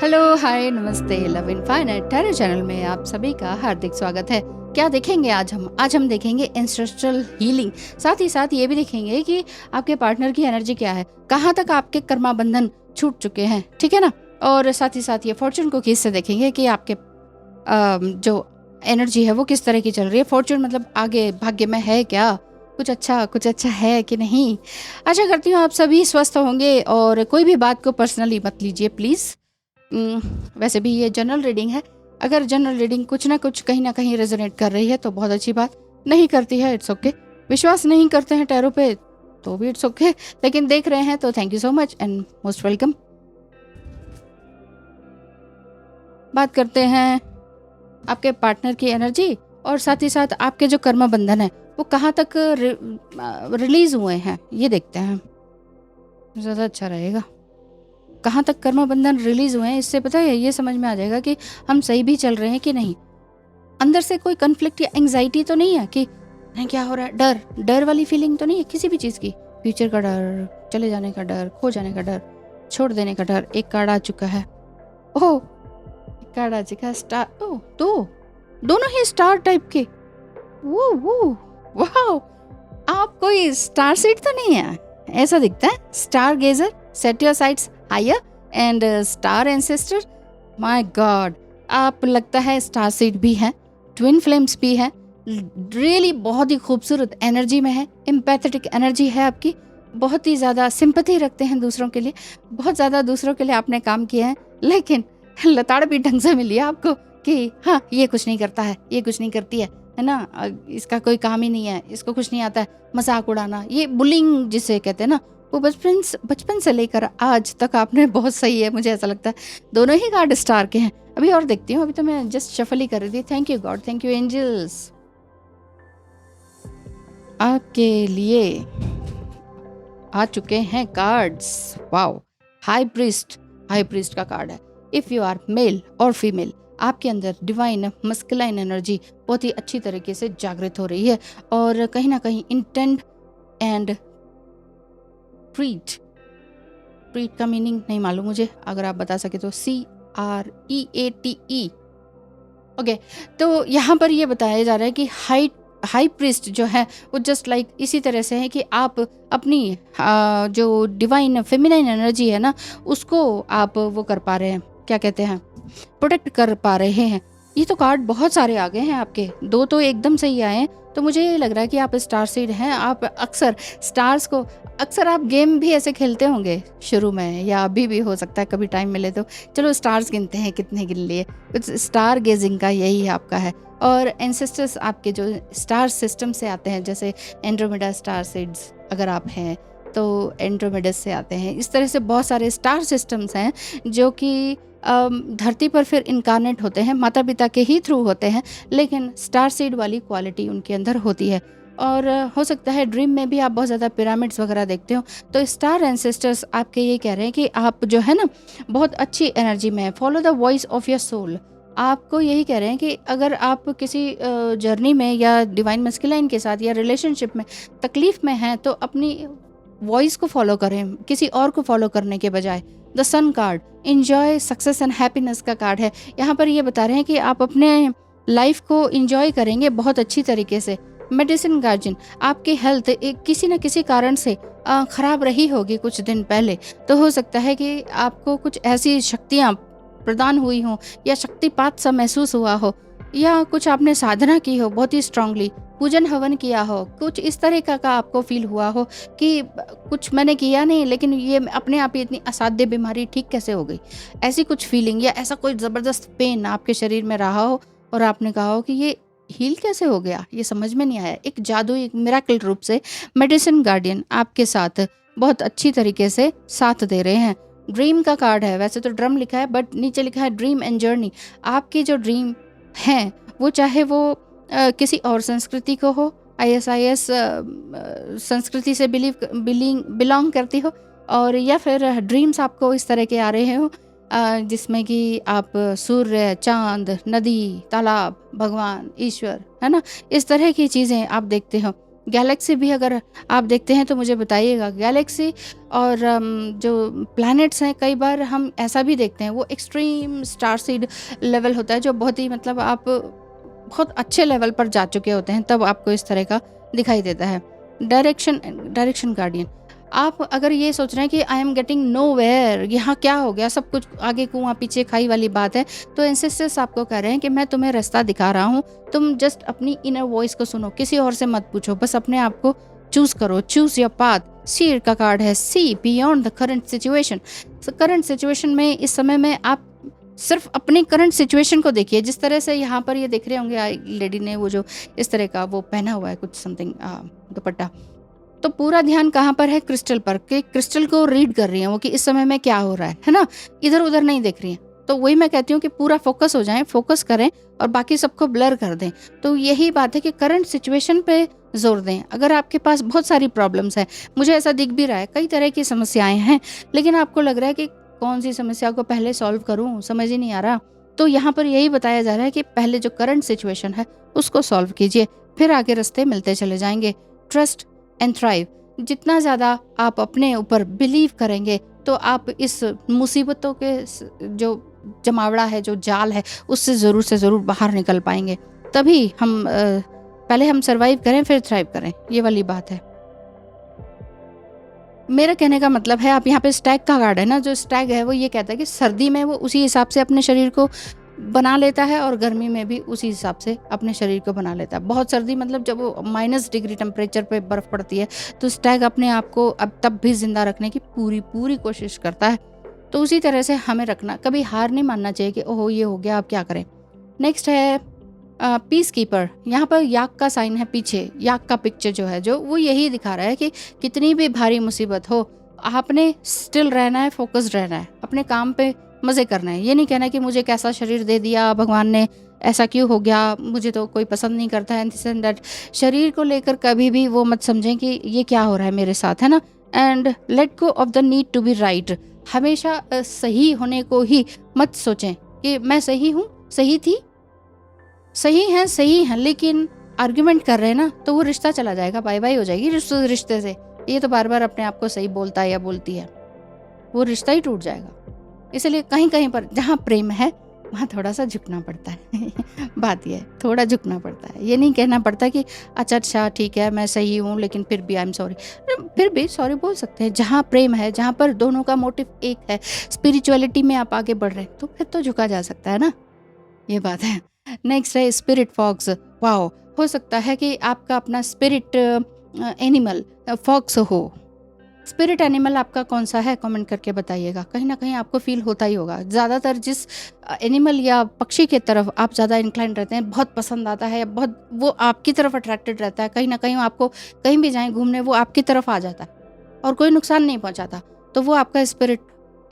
Hello, हाय, नमस्ते, love infinite tarot channel में आप सभी का हार्दिक स्वागत है। क्या देखेंगे आज हम देखेंगे एंसेस्ट्रल हीलिंग। साथ ही साथ ये भी देखेंगे कि आपके पार्टनर की एनर्जी क्या है, कहाँ तक आपके कर्मा बंधन छूट चुके हैं, ठीक है ना। और साथ ही साथ ये फॉर्चून को किस से देखेंगे कि आपके जो एनर्जी है वो किस तरह की चल रही है। फॉर्चून मतलब आगे भाग्य में है क्या, कुछ अच्छा है कि नहीं। आशा करती हूँ आप सभी स्वस्थ होंगे और कोई भी बात को पर्सनली मत लीजिए प्लीज़। वैसे भी ये जनरल रीडिंग है। अगर जनरल रीडिंग कुछ ना कुछ कहीं ना कहीं रेजोनेट कर रही है तो बहुत अच्छी बात, नहीं करती है इट्स ओके। विश्वास नहीं करते हैं टैरो पे तो भी इट्स ओके, लेकिन देख रहे हैं तो thank you so much and most welcome. बात करते हैं आपके पार्टनर की एनर्जी और साथ ही साथ आपके जो कर्म बंधन है वो कहाँ तक रिलीज हुए हैं, ये देखते हैं, ज़्यादा अच्छा रहेगा। कहाँ तक कर्म बंधन रिलीज हुए हैं, इससे पता है ये समझ में आ जाएगा कि हम सही भी चल रहे हैं कि नहीं। अंदर से कोई कन्फ्लिक्ट या एंग्जाइटी तो नहीं है कि नहीं क्या हो रहा है, डर वाली फीलिंग तो नहीं है किसी भी चीज़ की। फ्यूचर का डर, चले जाने का डर, खो जाने का डर, छोड़ देने का डर। एक कार्ड आ चुका है, ओह एक कार्ड आ चुका है स्टार। ओह दोनों ही स्टार टाइप के। वो वाह, आप कोई स्टार सीड तो नहीं है, ऐसा दिखता है। Stargazer, set your sights higher and star ancestor. My god, आप लगता है स्टार सीड भी है, ट्विन फ्लेम्स भी है। रियली बहुत ही खूबसूरत एनर्जी में है, एम्पैथेटिक एनर्जी है आपकी। बहुत ही ज़्यादा सिंपैथी रखते हैं दूसरों के लिए, बहुत ज़्यादा दूसरों के लिए आपने काम किया है, लेकिन लताड़ भी ढंग से मिली है आपको कि हाँ ये कुछ नहीं करता है, ये कुछ नहीं करती है ना, इसका कोई काम ही नहीं है, इसको कुछ नहीं आता है। मजाक उड़ाना, ये बुलिंग जिसे कहते हैं ना, वो बचपन से लेकर आज तक आपने बहुत सही है, मुझे ऐसा लगता है। दोनों ही कार्ड स्टार के हैं। अभी और देखती हूँ, अभी तो मैं जस्ट शफल ही कर रही थी। Thank you god, thank you angels. आपके लिए आ चुके हैं कार्ड्स। वाओ, हाई प्रीस्ट का कार्ड है। इफ यू आर मेल और फीमेल, आपके अंदर डिवाइन मस्कुलाइन एनर्जी बहुत ही अच्छी तरीके से जागृत हो रही है और कहीं ना कहीं इंटेंट एंड ट्रीट का मीनिंग नहीं मालूम मुझे, अगर आप बता सके तो। CREATE। ओके, तो यहाँ पर ये बताया जा रहा है कि हाई प्रीस्ट जो है वो जस्ट लाइक इसी तरह से है कि आप अपनी जो डिवाइन फेमिनाइन एनर्जी है ना, उसको आप वो कर पा रहे हैं, क्या कहते हैं, प्रोटेक्ट कर पा रहे हैं। ये तो कार्ड बहुत सारे आ गए हैं आपके, दो तो एकदम सही आए हैं, तो मुझे ये लग रहा है कि आप स्टार सीड हैं। आप अक्सर आप गेम भी ऐसे खेलते होंगे शुरू में, या अभी भी हो सकता है कभी टाइम मिले तो। चलो स्टार्स गिनते हैं, कितने गिन लिए। कुछ स्टार गेजिंग का यही है आपका है। और एंसेस्टर्स आपके जो स्टार सिस्टम से आते हैं, जैसे एंड्रोमेडा स्टार सीड्स अगर आप हैं तो एंड्रोमेडस से आते हैं। इस तरह से बहुत सारे स्टार सिस्टम्स हैं जो कि धरती पर फिर इनकारनेट होते हैं, माता पिता के ही थ्रू होते हैं, लेकिन स्टार सीड वाली क्वालिटी उनके अंदर होती है। और हो सकता है ड्रीम में भी आप बहुत ज़्यादा पिरामिड्स वगैरह देखते हो। तो स्टार एंसेस्टर्स आपके ये कह रहे हैं कि आप जो है ना बहुत अच्छी एनर्जी में है। Follow the voice of your soul. आपको यही कह रहे हैं कि अगर आप किसी जर्नी में या डिवाइन मस्कुलाइन के साथ या रिलेशनशिप में तकलीफ में हैं तो अपनी वॉइस को फॉलो करें, किसी और को फॉलो करने के बजाय। The sun card enjoy success and happiness का कार्ड है। यहाँ पर ये बता रहे हैं कि आप अपने लाइफ को इंजॉय करेंगे बहुत अच्छी तरीके से। मेडिसिन गार्जियन, आपकी हेल्थ किसी न किसी कारण से खराब रही होगी कुछ दिन पहले, तो हो सकता है कि आपको कुछ ऐसी शक्तियाँ प्रदान हुई हों या शक्तिपात सा महसूस हुआ हो, या कुछ आपने साधना की हो बहुत ही स्ट्रांगली, पूजन हवन किया हो, कुछ इस तरह का आपको फील हुआ हो कि कुछ मैंने किया नहीं लेकिन ये अपने आप ही इतनी असाध्य बीमारी ठीक कैसे हो गई, ऐसी कुछ फीलिंग, या ऐसा कोई ज़बरदस्त पेन आपके शरीर में रहा हो और आपने कहा हो कि ये हील कैसे हो गया, ये समझ में नहीं आया। एक जादुई, एक मिरेकल रूप से मेडिसिन गार्डियन आपके साथ बहुत अच्छी तरीके से साथ दे रहे हैं। ड्रीम का कार्ड है, वैसे तो ड्रम लिखा है बट नीचे लिखा है ड्रीम एंड जर्नी। आपकी जो ड्रीम हैं वो चाहे वो किसी और संस्कृति को हो, ISIS संस्कृति से बिलोंग करती हो, और या फिर ड्रीम्स आपको इस तरह के आ रहे हो जिसमें कि आप सूर्य, चांद, नदी, तालाब, भगवान, ईश्वर, है ना, इस तरह की चीज़ें आप देखते हो। गैलेक्सी भी अगर आप देखते हैं तो मुझे बताइएगा। गैलेक्सी और जो प्लैनेट्स हैं, कई बार हम ऐसा भी देखते हैं, वो एक्सट्रीम स्टार सीड लेवल होता है, जो बहुत ही मतलब आप बहुत अच्छे लेवल पर जा चुके होते हैं, तब आपको इस तरह का दिखाई देता है। डायरेक्शन गार्डियन, आप अगर ये सोच रहे हैं कि I am getting nowhere, यहाँ क्या हो गया, सब कुछ आगे कुआं पीछे खाई वाली बात है, तो एंसेस्टर्स आपको कह रहे हैं कि मैं तुम्हें रास्ता दिखा रहा हूँ, तुम जस्ट अपनी इनर वॉइस को सुनो, किसी और से मत पूछो, बस अपने आप को चूज करो, चूज योर पाथ। सी का कार्ड है, see beyond the current situation. Current situation में इस समय में आप सिर्फ अपनी करंट सिचुएशन को देखिए। जिस तरह से यहाँ पर ये देख रहे होंगे लेडी ने वो जो इस तरह का वो पहना हुआ है कुछ समथिंग दुपट्टा, तो पूरा ध्यान कहाँ पर है? क्रिस्टल पर, कि क्रिस्टल को रीड कर रही हैं वो कि इस समय में क्या हो रहा है ना, इधर उधर नहीं देख रही हैं। तो वही मैं कहती हूँ कि पूरा फोकस हो जाएं, फोकस करें और बाकी सबको ब्लर कर दें। तो यही बात है कि करंट सिचुएशन पे जोर दें। अगर आपके पास बहुत सारी प्रॉब्लम्स हैं, मुझे ऐसा दिख भी रहा है, कई तरह की समस्याएं हैं, लेकिन आपको लग रहा है कि कौन सी समस्या को पहले सॉल्व करूं, समझ ही नहीं आ रहा, तो यहाँ पर यही बताया जा रहा है कि पहले जो करंट सिचुएशन है उसको सॉल्व कीजिए, फिर आगे रास्ते मिलते चले जाएंगे। ट्रस्ट एंड थ्राइव, जितना ज़्यादा आप अपने ऊपर बिलीव करेंगे तो आप इस मुसीबतों के जो जमावड़ा है, जो जाल है, उससे ज़रूर से ज़रूर बाहर निकल पाएंगे। तभी हम पहले हम सर्वाइव करें फिर थ्राइव करें, ये वाली बात है। मेरा कहने का मतलब है, आप यहाँ पे स्टैग का कार्ड है ना, जो स्टैग है वो ये कहता है कि सर्दी में वो उसी हिसाब से अपने शरीर को बना लेता है और गर्मी में भी उसी हिसाब से अपने शरीर को बना लेता है। बहुत सर्दी मतलब जब वो -डिग्री टेम्परेचर पे बर्फ़ पड़ती है, तो स्टैग अपने आप को अब तब भी ज़िंदा रखने की पूरी कोशिश करता है। तो उसी तरह से हमें रखना, कभी हार नहीं मानना चाहिए कि ओहो ये हो गया अब क्या करें। नेक्स्ट है पीस कीपर। यहाँ पर याक का साइन है पीछे, याक का पिक्चर जो है, जो वो यही दिखा रहा है कि कितनी भी भारी मुसीबत हो, आपने स्टिल रहना है, फोकस्ड रहना है, अपने काम पे मज़े करना है। ये नहीं कहना कि मुझे कैसा शरीर दे दिया भगवान ने, ऐसा क्यों हो गया, मुझे तो कोई पसंद नहीं करता है, दिस एंड दैट। शरीर को लेकर कभी भी वो मत समझें कि ये क्या हो रहा है मेरे साथ, है ना। And let go of the need to be right. हमेशा सही होने को ही मत सोचें कि मैं सही हूँ, सही थी, सही हैं, लेकिन आर्ग्यूमेंट कर रहे हैं ना, तो वो रिश्ता चला जाएगा, बाय बाय हो जाएगी रिश्ते से। ये तो बार बार अपने आप को सही बोलता है या बोलती है, वो रिश्ता ही टूट जाएगा। इसलिए कहीं कहीं पर जहाँ प्रेम है वहाँ थोड़ा सा झुकना पड़ता है बात ये है, थोड़ा झुकना पड़ता है। ये नहीं कहना पड़ता कि अच्छा ठीक है मैं सही हूँ लेकिन फिर भी आई एम सॉरी, फिर भी सॉरी बोल सकते हैं। जहाँ प्रेम है, जहाँ पर दोनों का मोटिव एक है, स्पिरिचुअलिटी में आप आगे बढ़ रहे हैं, तो फिर तो झुका जा सकता है ना, ये बात है। नेक्स्ट है स्पिरिट फॉक्स। वाओ, हो सकता है कि आपका अपना स्पिरिट एनिमल फॉक्स हो। स्पिरिट एनिमल आपका कौन सा है, कमेंट करके बताइएगा। कहीं ना कहीं आपको फील होता ही होगा। ज़्यादातर जिस एनिमल या पक्षी के तरफ आप ज़्यादा इंक्लाइन रहते हैं, बहुत पसंद आता है, बहुत वो आपकी तरफ अट्रैक्टेड रहता है, कहीं ना कहीं आपको कहीं भी जाएं घूमने वो आपकी तरफ आ जाता है और कोई नुकसान नहीं पहुंचाता, तो वो आपका स्पिरिट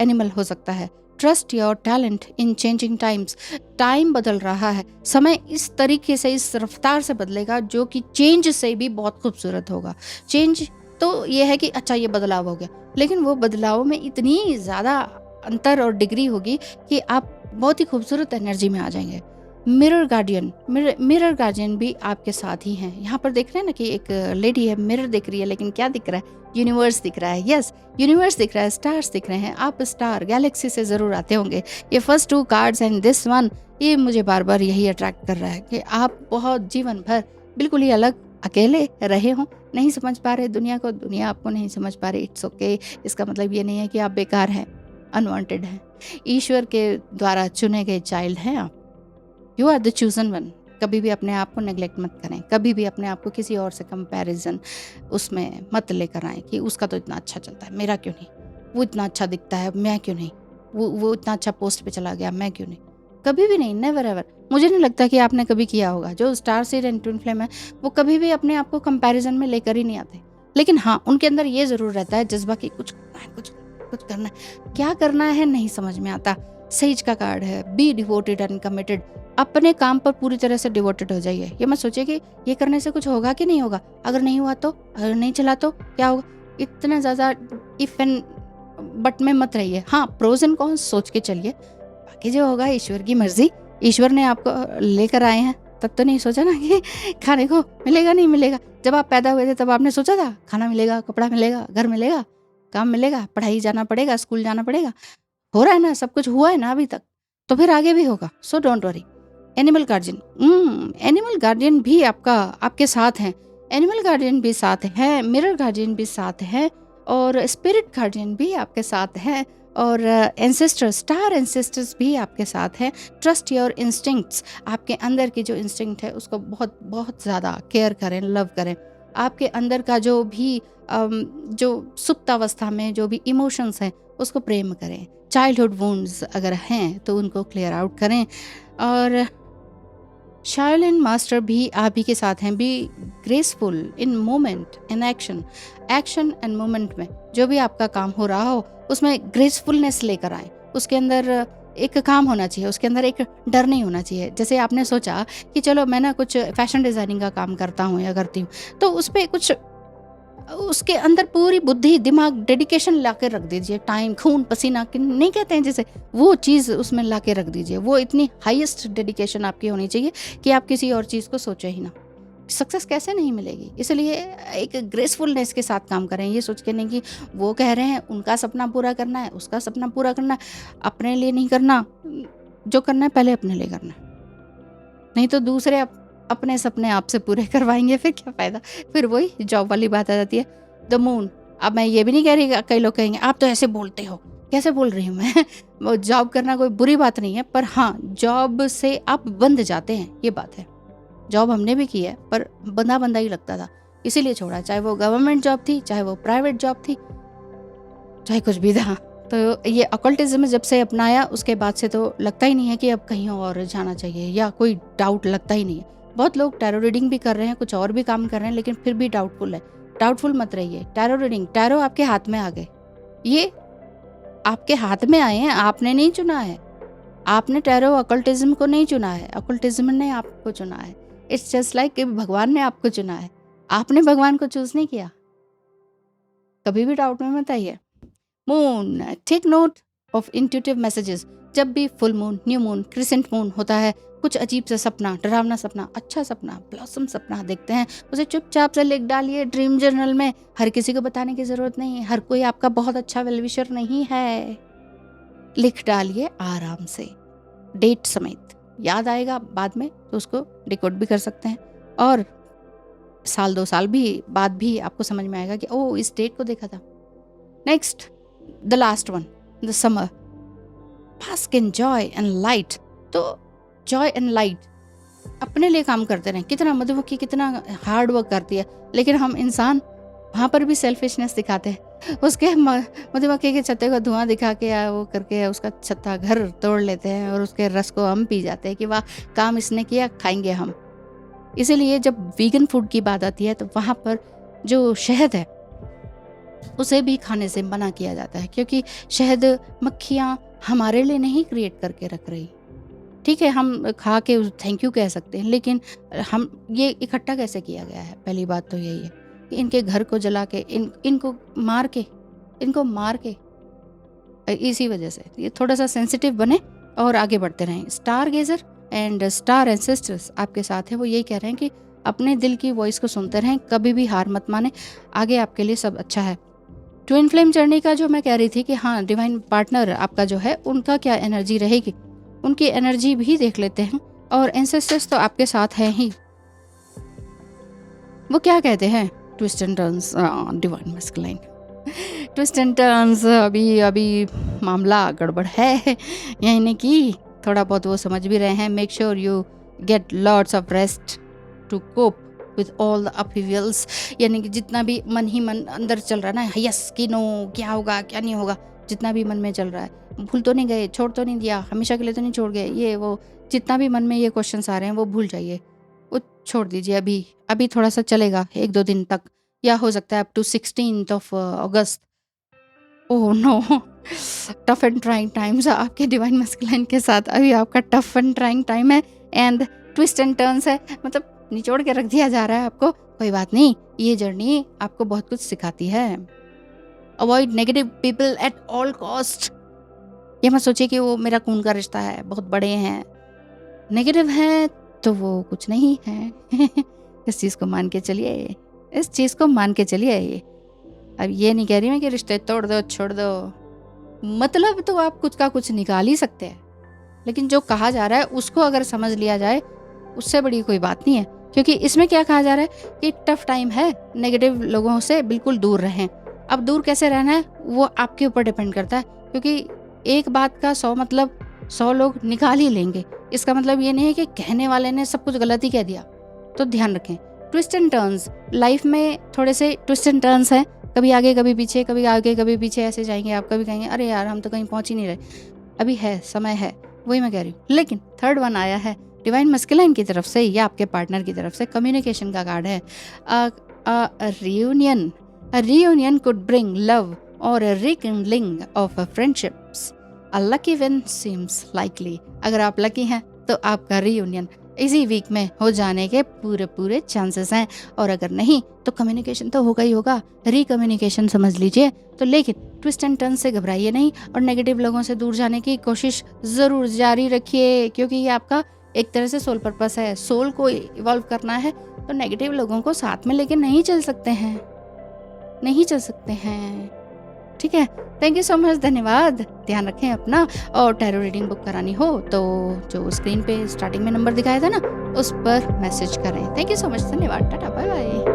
एनिमल हो सकता है। Trust your talent in changing times. Time बदल रहा है, समय इस तरीके से, इस रफ्तार से बदलेगा जो कि चेंज से भी बहुत खूबसूरत होगा। चेंज तो ये है कि अच्छा ये बदलाव हो गया, लेकिन वो बदलाव में इतनी ज़्यादा अंतर और डिग्री होगी कि आप बहुत ही खूबसूरत एनर्जी में आ जाएंगे। मिरर गार्डियन भी आपके साथ ही हैं। यहाँ पर देख रहे हैं ना कि एक लेडी है, मिरर दिख रही है, लेकिन क्या दिख रहा है? यूनिवर्स दिख रहा है। यस, यूनिवर्स दिख रहा है, स्टार्स दिख रहे हैं। आप स्टार गैलेक्सी से ज़रूर आते होंगे। ये first 2 cards and this one, ये मुझे बार बार यही अट्रैक्ट कर रहा है कि आप बहुत जीवन भर बिल्कुल ही अलग अकेले रहे हों, नहीं समझ पा रहे दुनिया को, दुनिया आपको नहीं समझ पा रही। It's okay. इसका मतलब ये नहीं है कि आप बेकार हैं, अनवांटेड हैं, ईश्वर के द्वारा चुने गए चाइल्ड हैं आप। You are the chosen one. कभी भी अपने आप को नेग्लेक्ट मत करें, कभी भी अपने आप को किसी और से कंपैरिजन उसमें मत लेकर आएँ कि उसका तो इतना अच्छा चलता है, मेरा क्यों नहीं, वो इतना अच्छा दिखता है, मैं क्यों नहीं, वो इतना अच्छा पोस्ट पे चला गया, मैं क्यों नहीं। कभी भी नहीं, नेवर एवर। मुझे नहीं लगता कि आपने कभी किया होगा। जो star seed and twin flame है वो कभी भी अपने आप को कंपैरिजन में लेकर ही नहीं आते, लेकिन हाँ उनके अंदर ये ज़रूर रहता है जज्बा कि कुछ करना है, कुछ करना है। क्या करना है नहीं समझ में आता। सेज का कार्ड है, बी डिवोटेड एंड कमिटेड। अपने काम पर पूरी तरह से डिवोटेड हो जाइए। ये मत सोचिए कि ये करने से कुछ होगा कि नहीं होगा, अगर नहीं हुआ तो, अगर नहीं चला तो क्या होगा। इतना ज़्यादा इफ एंड बट में मत रहिए। हाँ, प्रोज एंड कॉन्स सोच के चलिए, बाकी जो होगा ईश्वर की मर्जी। ईश्वर ने आपको लेकर आए हैं तब तो नहीं सोचा ना कि खाने को मिलेगा नहीं मिलेगा। जब आप पैदा हुए थे तब आपने सोचा था खाना मिलेगा, कपड़ा मिलेगा, घर मिलेगा, काम मिलेगा, पढ़ाई जाना पड़ेगा, स्कूल जाना पड़ेगा। हो रहा है ना, सब कुछ हुआ है ना अभी तक, तो फिर आगे भी होगा। So don't worry. Animal guardian, animal guardian भी आपके साथ हैं। एनिमल गार्जियन भी साथ हैं, मिरर गार्जियन भी साथ हैं, और स्पिरिट गार्जियन भी आपके साथ हैं, और एंसेस्टर्स, स्टार एंसेस्टर्स भी आपके साथ हैं। ट्रस्ट योर इंस्टिंक्ट्स, आपके अंदर की जो इंस्टिंक्ट है उसको बहुत बहुत ज़्यादा केयर करें, लव करें। आपके अंदर का जो भी जो सुप्त अवस्था में जो भी इमोशंस हैं उसको प्रेम करें। चाइल्डहुड वुंड्स अगर हैं तो उनको क्लियर आउट करें। और शायोलिन मास्टर भी आप ही के साथ हैं। Be graceful in moment in action, action and moment में जो भी आपका काम हो रहा हो उसमें ग्रेसफुलनेस लेकर आए। उसके अंदर एक काम होना चाहिए, उसके अंदर एक डर नहीं होना चाहिए। जैसे आपने सोचा कि चलो मैं ना कुछ फैशन डिज़ाइनिंग का काम करता हूँ या करती हूँ, तो उस पर कुछ उसके अंदर पूरी बुद्धि, दिमाग, डेडिकेशन ला के रख दीजिए। टाइम, खून पसीना नहीं कहते हैं जैसे, वो चीज़ उसमें ला के रख दीजिए। वो इतनी हाईएस्ट डेडिकेशन आपकी होनी चाहिए कि आप किसी और चीज़ को सोचें ही ना। सक्सेस कैसे नहीं मिलेगी? इसलिए एक ग्रेसफुलनेस के साथ काम करें। ये सोच के नहीं कि वो कह रहे हैं उनका सपना पूरा करना है, उसका सपना पूरा करना है, अपने लिए नहीं करना। जो करना है पहले अपने लिए करना है, नहीं तो दूसरे अपने सपने आपसे पूरे करवाएंगे, फिर क्या फ़ायदा। फिर वही जॉब वाली बात आ जाती है। द मून, अब मैं ये भी नहीं कह रही, कई लोग कहेंगे आप तो ऐसे बोलते हो। कैसे बोल रही हूँ मैं? वो जॉब करना कोई बुरी बात नहीं है, पर हाँ, जॉब से आप बंध जाते हैं, ये बात है। जॉब हमने भी की है, पर बंधा बंधा ही लगता था, इसीलिए छोड़ा। चाहे वो गवर्नमेंट जॉब थी, चाहे वो प्राइवेट जॉब थी, चाहे कुछ भी था। तो ये ऑकल्टिज्म जब से अपनाया उसके बाद से तो लगता ही नहीं है कि अब कहीं और जाना चाहिए, या कोई डाउट लगता ही नहीं है। बहुत लोग टैरो रीडिंग भी कर रहे हैं, कुछ और भी काम कर रहे हैं, लेकिन फिर भी डाउटफुल है। डाउटफुल मत रहिए। टैरो रीडिंग, टैरो आपके हाथ में आ गए, ये आपके हाथ में आए हैं, आपने नहीं चुना है। आपने टैरो ऑकल्टिज्म को नहीं चुना है, ऑकल्टिज्म ने आपको चुना है। इट्स जस्ट लाइक कि भगवान ने आपको चुना है, आपने भगवान को चूज नहीं किया। कभी भी डाउट में मत आइए। Moon, take note of intuitive messages. जब भी full moon, new moon, crescent moon होता है, कुछ अजीब सा सपना, डरावना सपना, अच्छा सपना, ब्लॉसम सपना देखते हैं, उसे चुपचाप से लिख डालिए ड्रीम जर्नल में। हर किसी को बताने की ज़रूरत नहीं है, हर कोई आपका बहुत अच्छा वेलविशर नहीं है। लिख डालिए आराम से, डेट समेत। याद आएगा बाद में तो उसको डिकोड भी कर सकते हैं, और साल 2 साल भी बाद भी आपको समझ में आएगा कि ओह, इस डेट को देखा था। Next, the last one, the summer. Bask in joy and light. तो जॉय एंड लाइट, अपने लिए काम करते रहें। कितना मधुमक्खी कितना हार्ड वर्क करती है, लेकिन हम इंसान वहाँ पर भी सेल्फिशनेस दिखाते हैं। उसके मधुमक्खी के छत्ते को धुआं दिखा के या वो करके उसका छत्ता घर तोड़ लेते हैं, और उसके रस को हम पी जाते हैं कि वाह, काम इसने किया, खाएंगे हम। इसीलिए जब वीगन फूड की बात आती है तो वहाँ पर जो शहद है उसे भी खाने से मना किया जाता है, क्योंकि शहद मक्खियाँ हमारे लिए नहीं क्रिएट करके रख रही। ठीक है, हम खा के थैंक यू कह सकते हैं, लेकिन हम ये इकट्ठा कैसे किया गया है? पहली बात तो यही है कि इनके घर को जला के, इनको मार के इसी वजह से ये थोड़ा सा सेंसिटिव बने और आगे बढ़ते रहें। स्टार गेजर एंड स्टार एंसेस्टर्स आपके साथ हैं। वो यही कह रहे हैं कि अपने दिल की वॉइस को सुनते रहें, कभी भी हार मत माने, आगे आपके लिए सब अच्छा है। ट्विन फ्लेम जर्नी का जो मैं कह रही थी कि हाँ, डिवाइन पार्टनर आपका जो है उनका क्या एनर्जी रहेगी, उनकी एनर्जी भी देख लेते हैं। और एंसेस्टर्स तो आपके साथ हैं ही, वो क्या कहते हैं? Twist and turns, divine masculine twist and turns. अभी मामला गड़बड़ है, यानी कि थोड़ा बहुत वो समझ भी रहे हैं। Make sure you get lots of rest to cope with all the upheavals. यानी कि जितना भी मन ही मन अंदर चल रहा है ना, यस कि नो, क्या होगा क्या नहीं होगा, जितना भी मन में चल रहा है, भूल तो नहीं गए, छोड़ तो नहीं दिया, हमेशा के लिए तो नहीं छोड़ गए, ये वो जितना भी मन में ये क्वेश्चंस आ रहे हैं वो भूल जाइए, वो छोड़ दीजिए। अभी थोड़ा सा चलेगा, 1-2 दिन तक, या हो सकता है up to 16th of August. Oh no, tough and trying times आपके डिवाइन मैस्कुलाइन के साथ। अभी आपका टफ एंड ट्राइंग टाइम है, एंड ट्विस्ट एंड टर्न्स है, मतलब निचोड़ के रख दिया जा रहा है आपको। कोई बात नहीं, ये जर्नी आपको बहुत कुछ सिखाती है। Avoid negative people at all cost. ये मत सोचिए कि वो मेरा खून का रिश्ता है, बहुत बड़े हैं, नेगेटिव हैं तो वो कुछ नहीं है। इस चीज़ को मान के चलिए, इस चीज़ को मान के चलिए। अब ये नहीं कह रही मैं कि रिश्ते तोड़ दो, छोड़ दो, मतलब तो आप कुछ का कुछ निकाल ही सकते हैं, लेकिन जो कहा जा रहा है उसको अगर समझ लिया जाए, उससे बड़ी कोई बात नहीं है। क्योंकि इसमें क्या कहा जा रहा है कि टफ टाइम है, नेगेटिव लोगों से बिल्कुल दूर रहें। अब दूर कैसे रहना है वो आपके ऊपर डिपेंड करता है, क्योंकि एक बात का 100 मतलब 100 लोग निकाल ही लेंगे। इसका मतलब ये नहीं है कि कहने वाले ने सब कुछ गलत ही कह दिया। तो ध्यान रखें, ट्विस्ट एंड टर्न्स, लाइफ में थोड़े से ट्विस्ट एंड टर्न्स हैं, कभी आगे कभी पीछे, कभी आगे कभी पीछे ऐसे जाएंगे। आप कभी कहेंगे अरे यार हम तो कहीं पहुंच ही नहीं रहे, अभी है, समय है, वही मैं कह रही हूँ। लेकिन थर्ड वन आया है डिवाइन मस्कुलाइन की तरफ से या आपके पार्टनर की तरफ से, कम्युनिकेशन का कार्ड है। रियूनियन कुड ब्रिंग लव और rekindling of friendships. A lucky win seems likely. अगर आप लकी हैं तो आपका रियूनियन इसी वीक में हो जाने के पूरे चांसेस हैं, और अगर नहीं तो कम्युनिकेशन तो होगा ही होगा, रिकम्युनिकेशन समझ लीजिए। तो लेकिन ट्विस्ट एंड टर्न से घबराइए नहीं, और नेगेटिव लोगों से दूर जाने की कोशिश ज़रूर जारी रखिए, क्योंकि ये आपका एक तरह से सोल पर्पस है। सोल को इवॉल्व करना है तो नेगेटिव लोगों को साथ में लेके नहीं चल सकते हैं, नहीं चल सकते हैं। ठीक है, थैंक यू सो मच, धन्यवाद। ध्यान रखें अपना, और टैरो रीडिंग बुक करानी हो तो जो स्क्रीन पे स्टार्टिंग में नंबर दिखाया था ना, उस पर मैसेज करें। थैंक यू सो मच, धन्यवाद, टाटा बाय बाय।